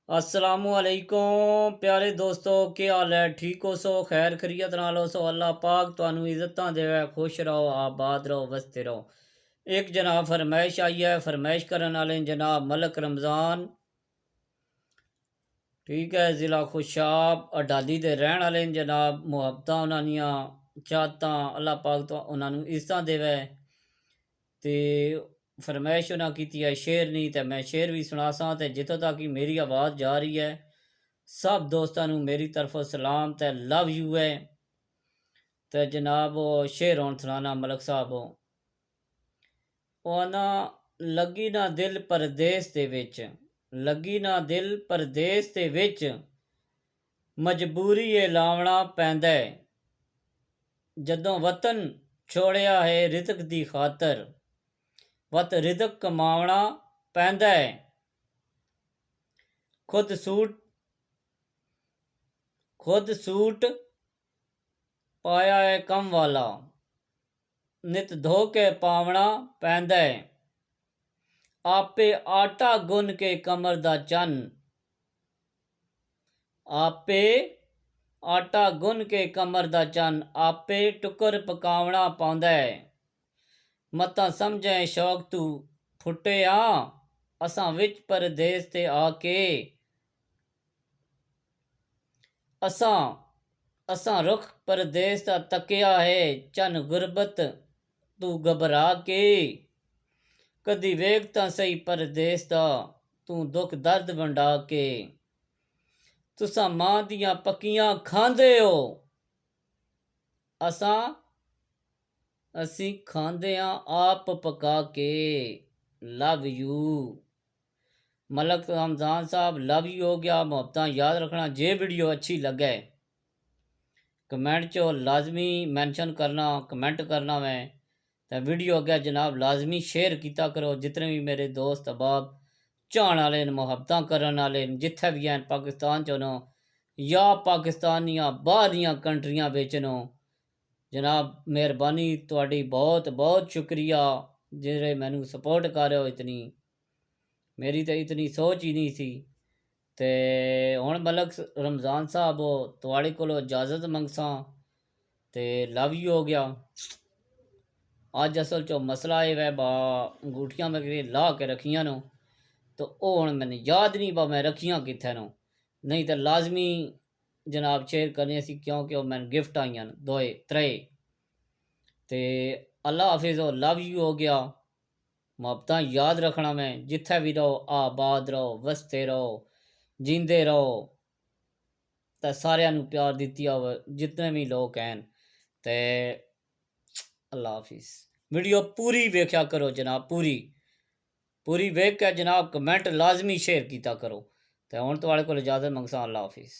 असलामुअलैकुम प्यारे दोस्तों, क्या हाल है? ठीक हो सो? खैर खरीयत नाल हो सो? अल्लाह पाक तुहानू इज़्ज़तां देवे, खुश रहो, आबाद रहो, वसते रहो। एक जनाब फरमाइश आई है, फरमाइश करने वाले जनाब मलक रमज़ान, ठीक है, ज़िला खुशाब अडाली दे रहण वाले जनाब। मुहब्बतां उन्हां दियां चाहतां अल्लाह पाक तो उन्हां इज़्ज़तां देवे। ते फरमाइश उन्हां कीती है शेर नहीं, तो मैं शेर भी सुना सा। तो जितों तक मेरी आवाज़ जा रही है, सब दोस्तों मेरी तरफों सलाम ते लव यू है। तो जनाब वो शेर होन सुनाना मलक साहब हो आना। लगी ना दिल परदेस दे विच, लगी ना दिल परदेस दे विच, मजबूरी ए लावना पैंदा है। जदों वतन छोड़िया है रिज़क दी खातर, वत रिज़क कमावना पैंदा है। खुद सूट पाया है कम वाला, नित धो के पावना पैंदा है। आपे आटा गुन के कमर दा चन, आपे आटा गुन के कमर दा चन, आपे टुकर पकावना पाउंदा है। मतां समझें शौक तू फुटे असां विच परदेस ते आके, असां रुख परदेस दा तकिया है। चन गुरबत तू घबरा के, कदी वेख तां सही परदेस दा तू दुख दर्द वंडा के। तुसां मां दियां पक्कियां खांदे हो, असीं खांदे आप पका के। लव यू मलक रमज़ान साहब, लव यू हो गया। मुहब्बतां याद रखना। जे वीडियो अच्छी लगे कमेंट चो लाजमी मैंशन करना, कमेंट करना मैं तो वीडियो अगे जनाब लाजमी शेयर किया करो। जितने भी मेरे दोस्त अहबाब चाहन वाले मुहब्बतां करन वाले जिथे भी हैं, पाकिस्तान चो नो या पाकिस्तान दियां बाहर दियां कंट्रियां बिच नो, जनाब मेहरबानी तुहाडी बहुत बहुत शुक्रिया जेह्ड़े मैनू सपोर्ट कर रहे हो। इतनी मेरी तो इतनी सोच ही नहीं सी। ते हुण मलक रमज़ान साहब तुहाड़े कोलों इजाज़त मंगसां ते लव यू हो गया। अज असल चो मसला ये वै बा अंगूठियां मैं ला के रखियां नो, तो हुण मैनू याद नहीं बा मैं रखियां कित्थे नो, नहीं तो लाजमी जनाब शेयर करनी सी, क्योंकि मैनू गिफ्ट आईयां दोए त्रे। ते अल्लाह हाफिज़, लव यू हो गया। मुहब्बतां याद रखना। मैं जिथे भी रहो आबाद रहो, वसते रहो, जींदे रहो, तो सारिਆਂ ਨੂੰ प्यार ਦਿੱਤੀ ਹੋਵੇ जितने भी लोग हैं। तो अल्लाह हाफिज़। वीडियो पूरी वेख्या करो जनाब, पूरी वेख के जनाब कमेंट लाजमी शेयर किया करो। तो हुण तुहाड़े कोल इजाज़त मंगसां। अल्लाह हाफिज़।